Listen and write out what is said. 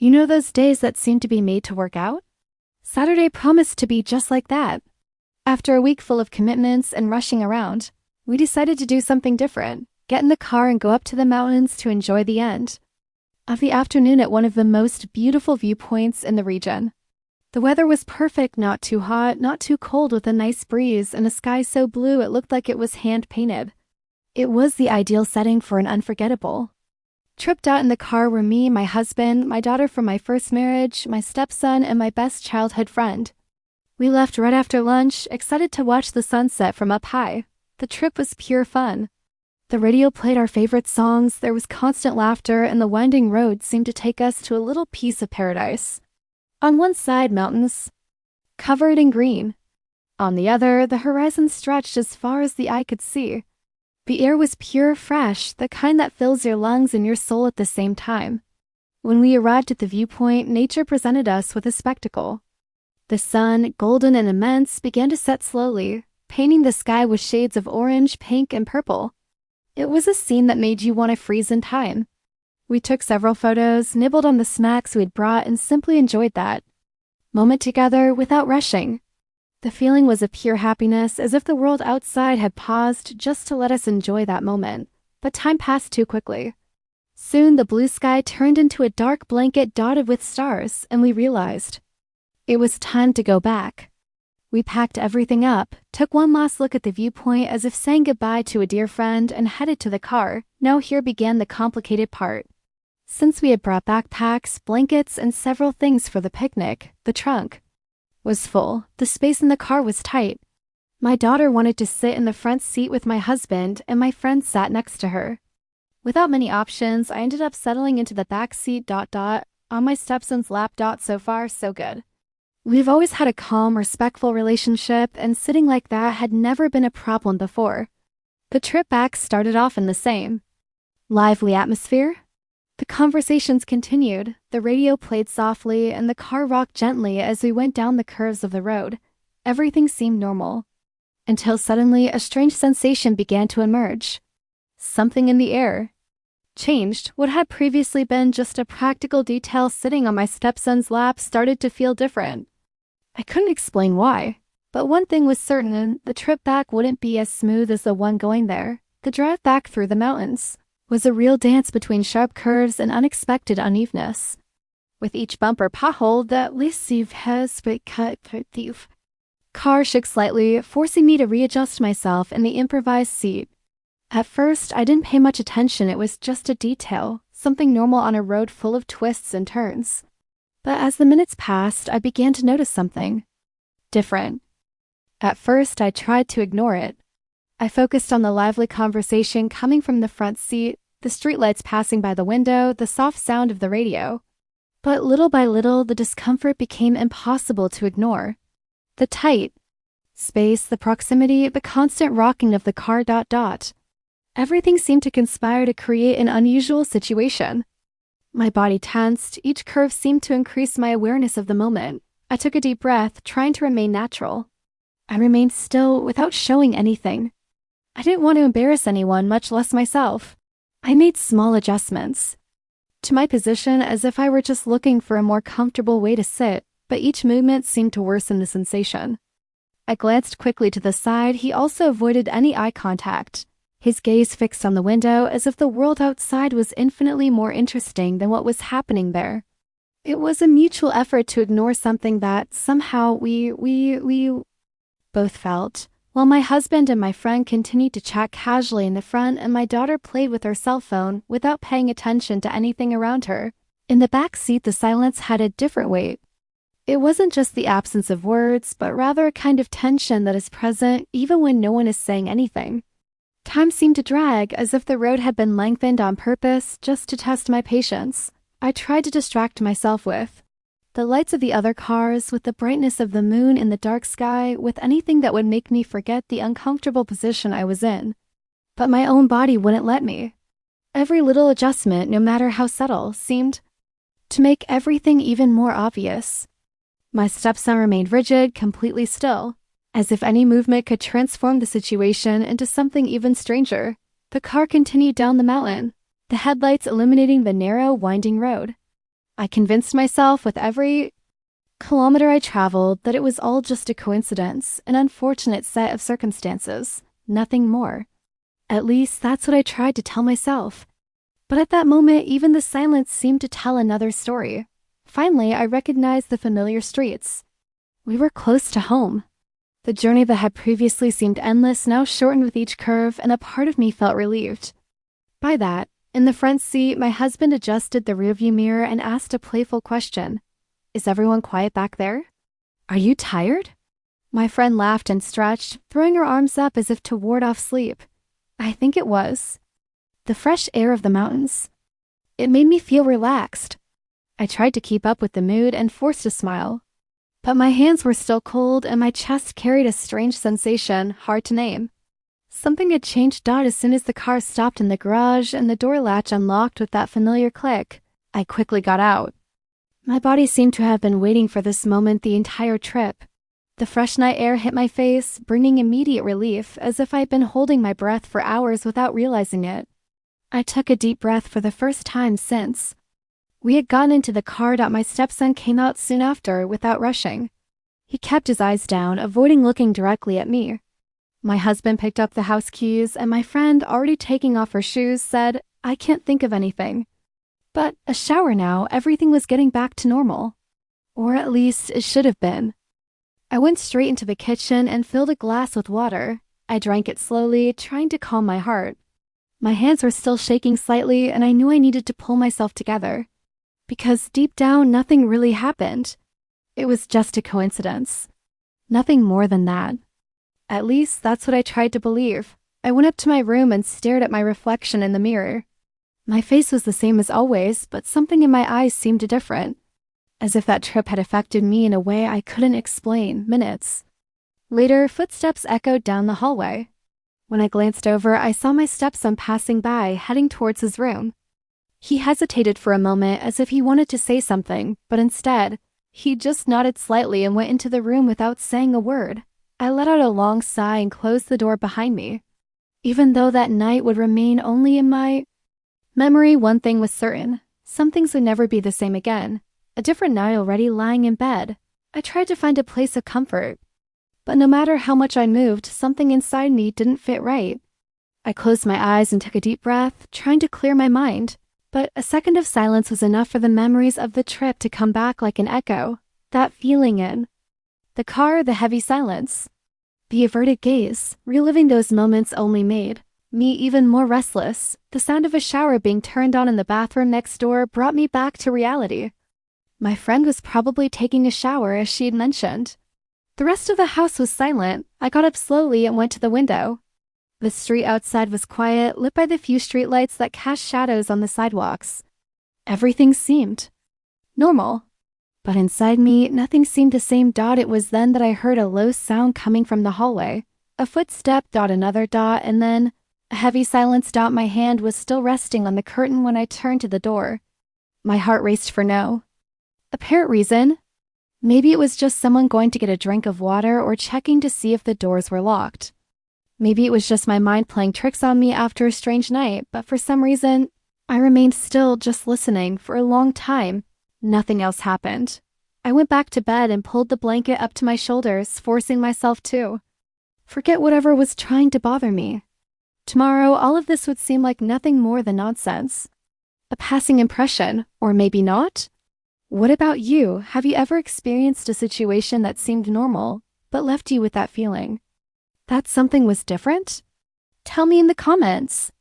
You know those days that seem to be made to work out? Saturday promised to be just like that. After a week full of commitments and rushing around, we decided to do something different, get in the car and go up to the mountains to enjoy the end of the afternoon at one of the most beautiful viewpoints in the region. The weather was perfect, not too hot, not too cold, with a nice breeze and a sky so blue it looked like it was hand-painted. It was the ideal setting for an unforgettable trip. In the car were me, my husband, my daughter from my first marriage, my stepson, and my best childhood friend. We left right after lunch, excited to watch the sunset from up high. The trip was pure fun. The radio played our favorite songs, there was constant laughter, and the winding road seemed to take us to a little piece of paradise. On one side, mountains, covered in green. On the other, the horizon stretched as far as the eye could see. The air was pure, fresh, the kind that fills your lungs and your soul at the same time. When we arrived at the viewpoint, nature presented us with a spectacle. The sun, golden and immense, began to set slowly, painting the sky with shades of orange, pink, and purple. It was a scene that made you want to freeze in time. We took several photos, nibbled on the snacks we'd brought, and simply enjoyed that moment together without rushing. The feeling was of pure happiness, as if the world outside had paused just to let us enjoy that moment. But time passed too quickly. Soon the blue sky turned into a dark blanket dotted with stars, and we realized it was time to go back. We packed everything up, took one last look at the viewpoint as if saying goodbye to a dear friend, and headed to the car. Now here began the complicated part. Since we had brought backpacks, blankets, and several things for the picnic, the trunk was full. The space in the car was tight. My daughter wanted to sit in the front seat with my husband, and my friend sat next to her. Without many options, I ended up settling into the back seat. On my stepson's lap. So far, so good. We've always had a calm, respectful relationship, and sitting like that had never been a problem before. The trip back started off in the same lively atmosphere. The conversations continued, the radio played softly, and the car rocked gently as we went down the curves of the road. Everything seemed normal. Until suddenly a strange sensation began to emerge. Something in the air changed. What had previously been just a practical detail sitting on my stepson's lap started to feel different. I couldn't explain why, but one thing was certain, the trip back wouldn't be as smooth as the one going there. The drive back through the mountains was a real dance between sharp curves and unexpected unevenness. With each bumper pothole that lessive has been cut thief. Car shook slightly, forcing me to readjust myself in the improvised seat. At first, I didn't pay much attention. It was just a detail, something normal on a road full of twists and turns. But as the minutes passed, I began to notice something different. At first, I tried to ignore it. I focused on the lively conversation coming from the front seat, the streetlights passing by the window, the soft sound of the radio. But little by little, the discomfort became impossible to ignore. The tight space, the proximity, the constant rocking of the car. Everything seemed to conspire to create an unusual situation. My body tensed, each curve seemed to increase my awareness of the moment. I took a deep breath, trying to remain natural. I remained still without showing anything. I didn't want to embarrass anyone, much less myself. I made small adjustments to my position as if I were just looking for a more comfortable way to sit, but each movement seemed to worsen the sensation. I glanced quickly to the side. He also avoided any eye contact, his gaze fixed on the window as if the world outside was infinitely more interesting than what was happening there. It was a mutual effort to ignore something that somehow we both felt, while my husband and my friend continued to chat casually in the front and my daughter played with her cell phone without paying attention to anything around her. In the back seat, the silence had a different weight. It wasn't just the absence of words, but rather a kind of tension that is present even when no one is saying anything. Time seemed to drag, as if the road had been lengthened on purpose just to test my patience. I tried to distract myself with the lights of the other cars, with the brightness of the moon in the dark sky, with anything that would make me forget the uncomfortable position I was in. But my own body wouldn't let me. Every little adjustment, no matter how subtle, seemed to make everything even more obvious. My stepson remained rigid, completely still, as if any movement could transform the situation into something even stranger. The car continued down the mountain, the headlights illuminating the narrow, winding road. I convinced myself with every kilometer I traveled that it was all just a coincidence, an unfortunate set of circumstances, nothing more. At least that's what I tried to tell myself. But at that moment, even the silence seemed to tell another story. Finally, I recognized the familiar streets. We were close to home. The journey that had previously seemed endless now shortened with each curve, and a part of me felt relieved. By that, in the front seat, my husband adjusted the rearview mirror and asked a playful question. Is everyone quiet back there? Are you tired? My friend laughed and stretched, throwing her arms up as if to ward off sleep. I think it was the fresh air of the mountains. It made me feel relaxed. I tried to keep up with the mood and forced a smile. But my hands were still cold and my chest carried a strange sensation, hard to name. Something had changed as soon as the car stopped in the garage and the door latch unlocked with that familiar click. I quickly got out. My body seemed to have been waiting for this moment the entire trip. The fresh night air hit my face, bringing immediate relief, as if I had been holding my breath for hours without realizing it. I took a deep breath for the first time since. We had gotten into the car. My stepson came out soon after without rushing. He kept his eyes down, avoiding looking directly at me. My husband picked up the house keys, and my friend, already taking off her shoes, said, I can't think of anything. But a shower now, everything was getting back to normal. Or at least it should have been. I went straight into the kitchen and filled a glass with water. I drank it slowly, trying to calm my heart. My hands were still shaking slightly, and I knew I needed to pull myself together. Because deep down, nothing really happened. It was just a coincidence. Nothing more than that. At least that's what I tried to believe. I went up to my room and stared at my reflection in the mirror. My face was the same as always, but something in my eyes seemed different. As if that trip had affected me in a way I couldn't explain. Minutes later, footsteps echoed down the hallway. When I glanced over, I saw my stepson passing by, heading towards his room. He hesitated for a moment as if he wanted to say something, but instead, he just nodded slightly and went into the room without saying a word. I let out a long sigh and closed the door behind me. Even though that night would remain only in my memory, one thing was certain. Some things would never be the same again. A different night already lying in bed. I tried to find a place of comfort. But no matter how much I moved, something inside me didn't fit right. I closed my eyes and took a deep breath, trying to clear my mind. But a second of silence was enough for the memories of the trip to come back like an echo. That feeling in the car, the heavy silence, the averted gaze, reliving those moments only made me even more restless. The sound of a shower being turned on in the bathroom next door brought me back to reality. My friend was probably taking a shower, as she had mentioned. The rest of the house was silent. I got up slowly and went to the window. The street outside was quiet, lit by the few streetlights that cast shadows on the sidewalks. Everything seemed normal. But inside me, nothing seemed the same. It was then that I heard a low sound coming from the hallway. A footstep, another, and then a heavy silence. My hand was still resting on the curtain when I turned to the door. My heart raced for no apparent reason. Maybe it was just someone going to get a drink of water or checking to see if the doors were locked. Maybe it was just my mind playing tricks on me after a strange night, but for some reason, I remained still, just listening for a long time. Nothing else happened. I went back to bed and pulled the blanket up to my shoulders, forcing myself to forget whatever was trying to bother me. Tomorrow, all of this would seem like nothing more than nonsense. A passing impression, or maybe not? What about you? Have you ever experienced a situation that seemed normal, but left you with that feeling that something was different? Tell me in the comments.